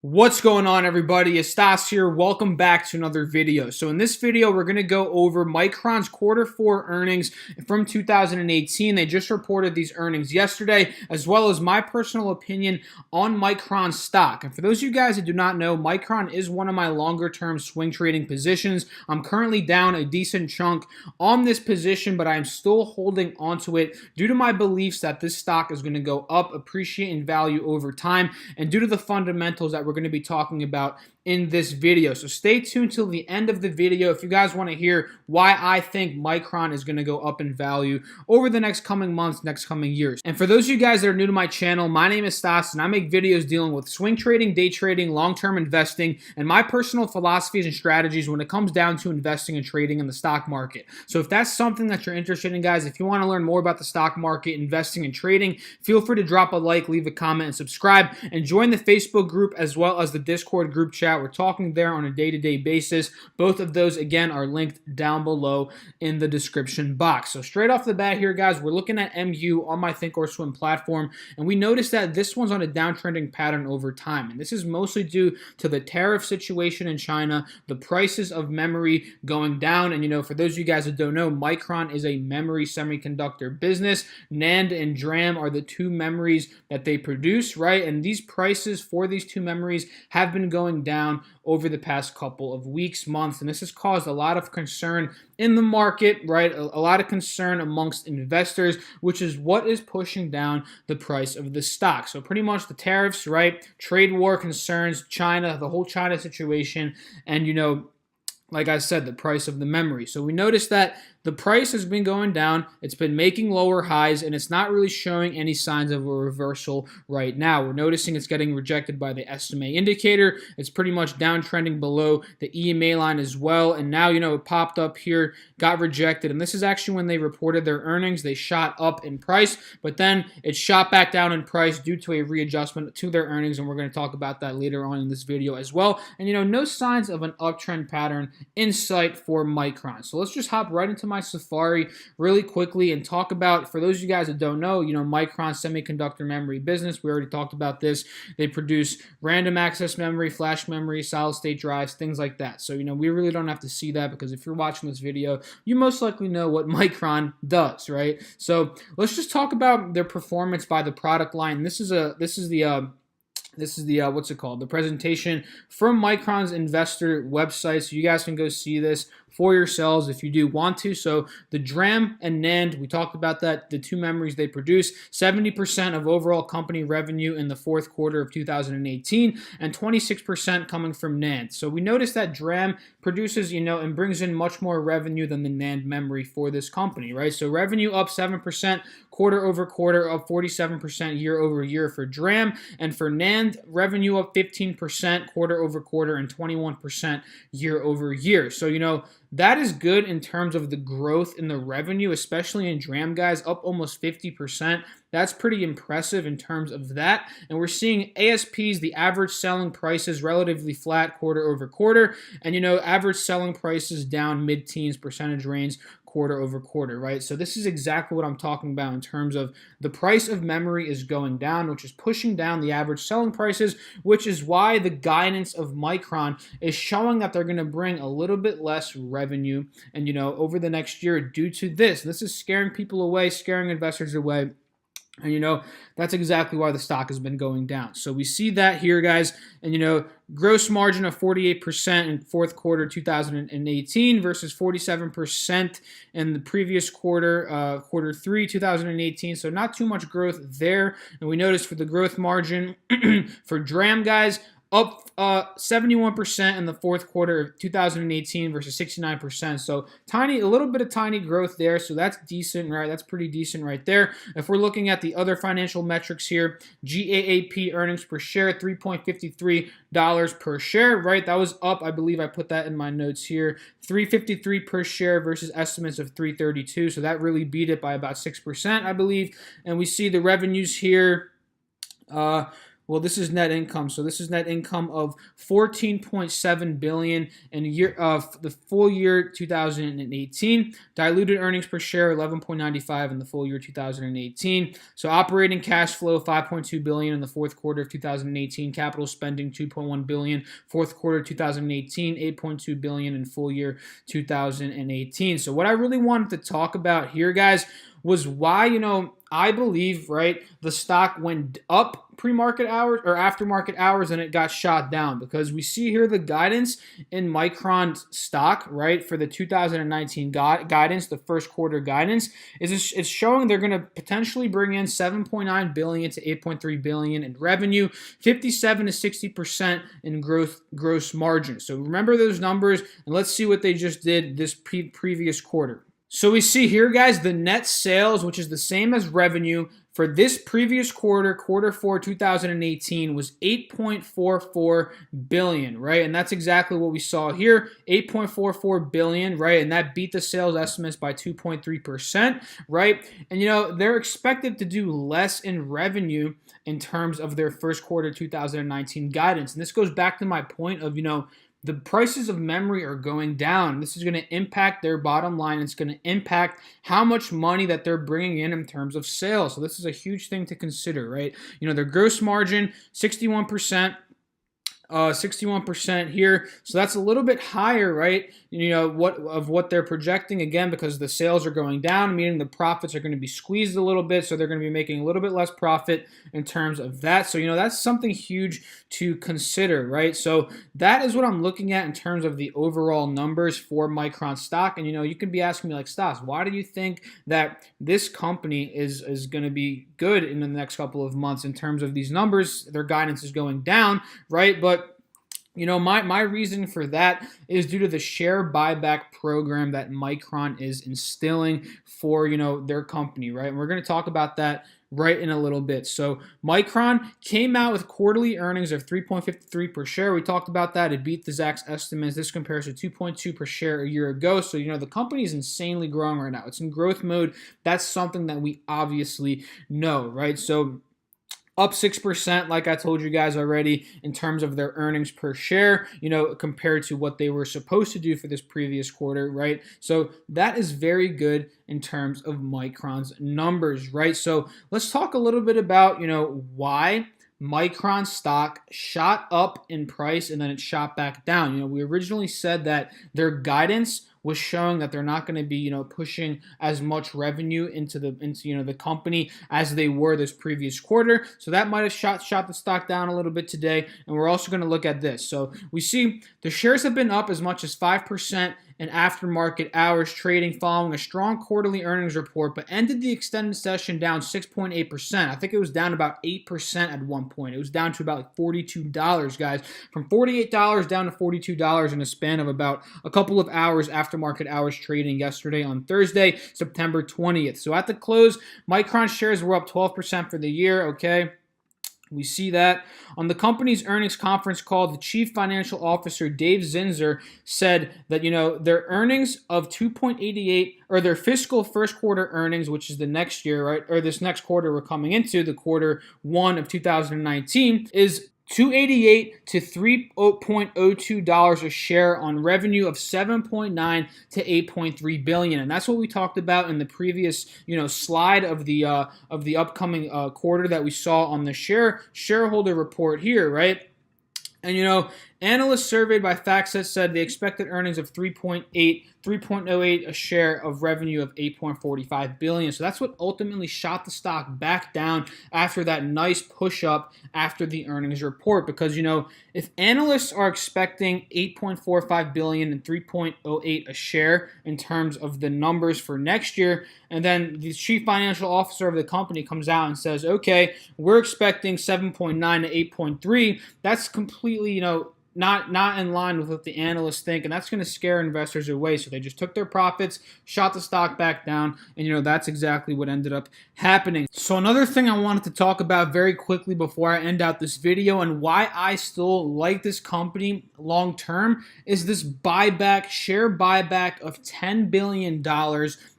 What's going on, everybody? It's Stas here. Welcome back to another video. So in this video, we're going to go over Micron's Q4 earnings from 2018. They just reported these earnings yesterday, as well as my personal opinion on Micron stock. And for those of you guys that do not know, Micron is one of my longer-term swing trading positions. I'm currently down a decent chunk on this position, but I'm still holding onto it due to my beliefs that this stock is going to go up, appreciate in value over time, and due to the fundamentals that we're going to be talking about in this video. So stay tuned till the end of the video if you guys want to hear why I think Micron is going to go up in value over the next coming months, next coming years. And for those of you guys that are new to my channel, my name is Stas and I make videos dealing with swing trading, day trading, long-term investing, and my personal philosophies and strategies when it comes down to investing and trading in the stock market. So if that's something that you're interested in, guys, if you want to learn more about the stock market, investing and trading, feel free to drop a like, leave a comment, and subscribe, and join the Facebook group as well as the Discord group chat. We're talking there on a day-to-day basis. Both of those, again, are linked down below in the description box. So straight off the bat here, guys, we're looking at MU on my Think or Swim platform, and we notice that this one's on a downtrending pattern over time. And this is mostly due to the tariff situation in China, the prices of memory going down. And, for those of you guys that don't know, Micron is a memory semiconductor business. NAND and DRAM are the two memories that they produce, right? And these prices for these two memories have been going down over the past couple of weeks, months, and this has caused a lot of concern in the market, right? A lot of concern amongst investors, which is what is pushing down the price of the stock. So pretty much the tariffs, right? Trade war concerns, China, the whole China situation, and like I said, the price of the memory. So we noticed that the price has been going down, it's been making lower highs, and it's not really showing any signs of a reversal right now. We're noticing it's getting rejected by the SMA indicator. It's pretty much downtrending below the EMA line as well, and now, it popped up here, got rejected, and this is actually when they reported their earnings. They shot up in price, but then it shot back down in price due to a readjustment to their earnings, and we're going to talk about that later on in this video as well. And, no signs of an uptrend pattern in sight for Micron. So let's just hop right into my Safari really quickly and talk about, for those of you guys that don't know, Micron semiconductor memory business. We already talked about this. They produce random access memory, flash memory, solid state drives, things like that. So, we really don't have to see that because if you're watching this video, you most likely know what Micron does, right? So let's just talk about their performance by the product line. This is the what's it called? The presentation from Micron's investor website. So you guys can go see this for yourselves if you do want to. So the DRAM and NAND, we talked about that, the two memories they produce, 70% of overall company revenue in the Q4 of 2018 and 26% coming from NAND. So we noticed that DRAM produces, and brings in much more revenue than the NAND memory for this company, right? So revenue up 7% quarter over quarter, up 47% year over year for DRAM, and for NAND, revenue up 15% quarter over quarter and 21% year over year. So, that is good in terms of the growth in the revenue, especially in DRAM, guys, up almost 50%. That's pretty impressive in terms of that. And we're seeing ASPs, the average selling prices, relatively flat quarter over quarter. And, average selling prices down mid-teens percentage range quarter over quarter, right? So this is exactly what I'm talking about in terms of the price of memory is going down, which is pushing down the average selling prices, which is why the guidance of Micron is showing that they're going to bring a little bit less revenue and, over the next year due to this. This is scaring people away, scaring investors away. And, that's exactly why the stock has been going down. So we see that here, guys. And, gross margin of 48% in Q4 2018 versus 47% in the previous quarter, Q3 2018. So not too much growth there. And we noticed for the growth margin for DRAM, guys, up 71% in the Q4 of 2018 versus 69%. So a little bit of tiny growth there. So that's decent, right? That's pretty decent right there. If we're looking at the other financial metrics here, GAAP earnings per share, $3.53 per share, right? That was up. I believe I put that in my notes here. $3.53 per share versus estimates of $3.32. So that really beat it by about 6%, I believe. And we see the revenues here. Well, this is net income. So this is net income of 14.7 billion in year of the full year 2018. Diluted earnings per share 11.95 in the full year 2018. So operating cash flow 5.2 billion in the fourth quarter of 2018. Capital spending 2.1 billion. Fourth quarter 2018, 8.2 billion in full year 2018. So what I really wanted to talk about here, guys, was why, I believe, right, the stock went up pre-market hours or after market hours and it got shot down, because we see here the guidance in Micron's stock, right, for the 2019 guidance, the first quarter guidance, it's showing they're going to potentially bring in 7.9 billion to 8.3 billion in revenue, 57 to 60% in gross margin. So remember those numbers, and let's see what they just did this previous quarter. So we see here, guys, the net sales, which is the same as revenue, for this previous quarter, quarter 4 2018, was 8.44 billion, right? And that's exactly what we saw here, 8.44 billion, right? And that beat the sales estimates by 2.3%, right? And they're expected to do less in revenue in terms of their first quarter 2019 guidance. And this goes back to my point of, the prices of memory are going down. This is going to impact their bottom line. It's going to impact how much money that they're bringing in terms of sales. So this is a huge thing to consider, right? Their gross margin, 61%. 61% here, so that's a little bit higher, right? What they're projecting, again, because the sales are going down, meaning the profits are going to be squeezed a little bit, so they're going to be making a little bit less profit in terms of that. So that's something huge to consider, right? So that is what I'm looking at in terms of the overall numbers for Micron stock. And you can be asking me, like, Stas, why do you think that this company is going to be good in the next couple of months in terms of these numbers? Their guidance is going down, right? But my reason for that is due to the share buyback program that Micron is instilling for, their company, right? And we're going to talk about that right in a little bit. So Micron came out with quarterly earnings of 3.53 per share. We talked about that. It beat the Zacks estimates. This compares to 2.2 per share a year ago. So, the company is insanely growing right now. It's in growth mode. That's something that we obviously know, right? So up 6%, like I told you guys already, in terms of their earnings per share, compared to what they were supposed to do for this previous quarter, right? So that is very good in terms of Micron's numbers, right? So let's talk a little bit about, why Micron stock shot up in price and then it shot back down. We originally said that their guidance was showing that they're not going to be, pushing as much revenue into the company as they were this previous quarter. So that might have shot the stock down a little bit today. And we're also going to look at this. So we see the shares have been up as much as 5% in aftermarket hours trading following a strong quarterly earnings report, but ended the extended session down 6.8%. I think it was down about 8% at one point. It was down to about like $42, guys, from $48 down to $42 in a span of about a couple of hours. Aftermarket hours trading yesterday on Thursday, September 20th. So at the close, Micron shares were up 12% for the year, okay? We see that. On the company's earnings conference call, the chief financial officer, Dave Zinser, said that, their earnings of 2.88, or their fiscal first quarter earnings, which is the next year, right, or this next quarter we're coming into, the quarter 1 of 2019, is $2.88 to $3.02 a share on revenue of 7.9 to 8.3 billion, and that's what we talked about in the previous slide of the upcoming quarter that we saw on the shareholder report here, right? And analysts surveyed by FactSet said the expected earnings of 3.08 a share of revenue of 8.45 billion. So that's what ultimately shot the stock back down after that nice push up after the earnings report. Because if analysts are expecting 8.45 billion and 3.08 a share in terms of the numbers for next year, and then the chief financial officer of the company comes out and says, okay, we're expecting 7.9 to 8.3, that's completely, not in line with what the analysts think, and that's going to scare investors away. So they just took their profits, shot the stock back down, and that's exactly what ended up happening. So another thing I wanted to talk about very quickly before I end out this video, and why I still like this company long term, is this share buyback of $10 billion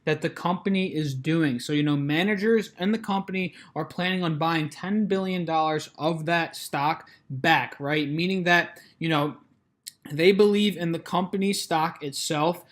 that the company is doing. So, managers and the company are planning on buying $10 billion of that stock back, right? Meaning that, they believe in the company's stock itself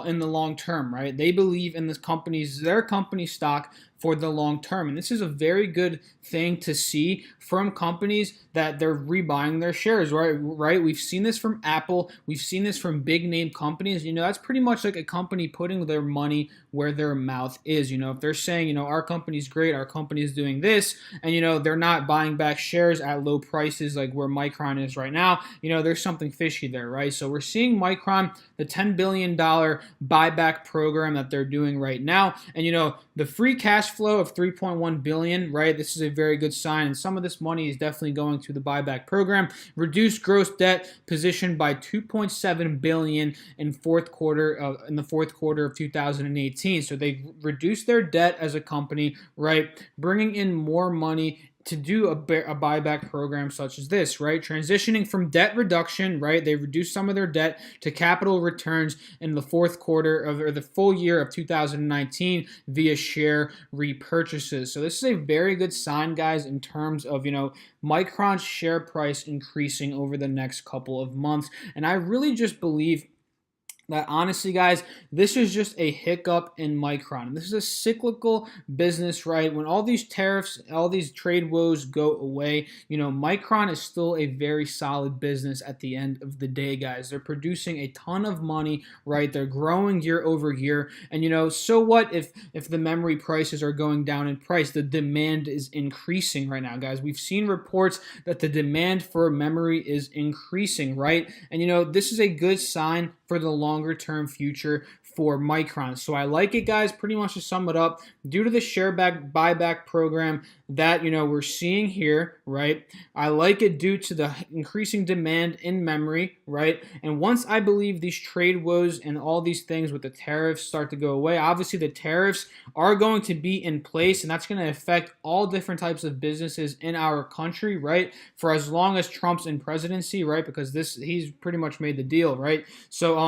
in the long term, right? They believe in their company stock for the long term. And this is a very good thing to see from companies that they're rebuying their shares, right? We've seen this from Apple. We've seen this from big name companies. That's pretty much like a company putting their money where their mouth is. If they're saying, our company's great, our company is doing this, and, they're not buying back shares at low prices like where Micron is right now, there's something fishy there, right? So we're seeing Micron, the $10 billion buyback program that they're doing right now. And, the free cash flow of $3.1 billion, right? This is a very good sign. And some of this money is definitely going to the buyback program. Reduced gross debt position by $2.7 billion in the fourth quarter of 2018. So they reduced their debt as a company, right? Bringing in more money to do a buyback program such as this, right? Transitioning from debt reduction, right? They reduced some of their debt to capital returns in the fourth quarter or the full year of 2019 via share repurchases. So this is a very good sign, guys, in terms of, Micron's share price increasing over the next couple of months. And I really just believe that honestly, guys, this is just a hiccup in Micron. This is a cyclical business, right? When all these tariffs, all these trade woes go away, Micron is still a very solid business at the end of the day, guys. They're producing a ton of money, right? They're growing year over year. And, so what if the memory prices are going down in price? The demand is increasing right now, guys. We've seen reports that the demand for memory is increasing, right? And, this is a good sign for the longer term future for Micron. So I like it, guys. Pretty much to sum it up, due to the share buyback program that we're seeing here, right? I like it due to the increasing demand in memory, right? And once I believe these trade woes and all these things with the tariffs start to go away, obviously the tariffs are going to be in place, and that's going to affect all different types of businesses in our country, right? For as long as Trump's in presidency, right? Because he's pretty much made the deal, right? So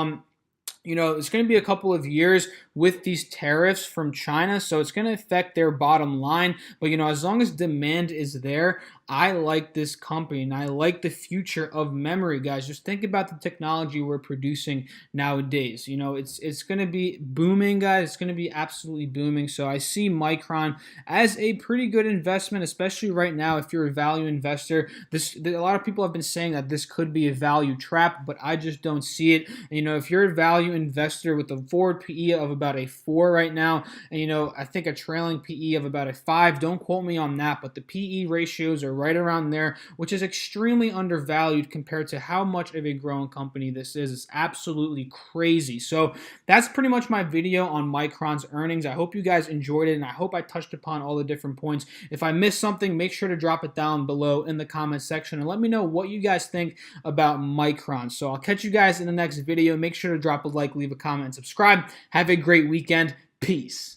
it's going to be a couple of years with these tariffs from China, so it's going to affect their bottom line. But, as long as demand is there, I like this company, and I like the future of memory, guys. Just think about the technology we're producing nowadays. It's going to be booming, guys. It's going to be absolutely booming. So I see Micron as a pretty good investment, especially right now if you're a value investor. A lot of people have been saying that this could be a value trap, but I just don't see it. And, if you're a value investor with a forward PE of about a 4 right now, and, I think a trailing PE of about a 5, don't quote me on that, but the PE ratios are right around there, which is extremely undervalued compared to how much of a growing company this is. It's absolutely crazy. So that's pretty much my video on Micron's earnings. I hope you guys enjoyed it, and I hope I touched upon all the different points. If I missed something, make sure to drop it down below in the comment section and let me know what you guys think about Micron. So I'll catch you guys in the next video. Make sure to drop a like, leave a comment, and subscribe. Have a great weekend. Peace.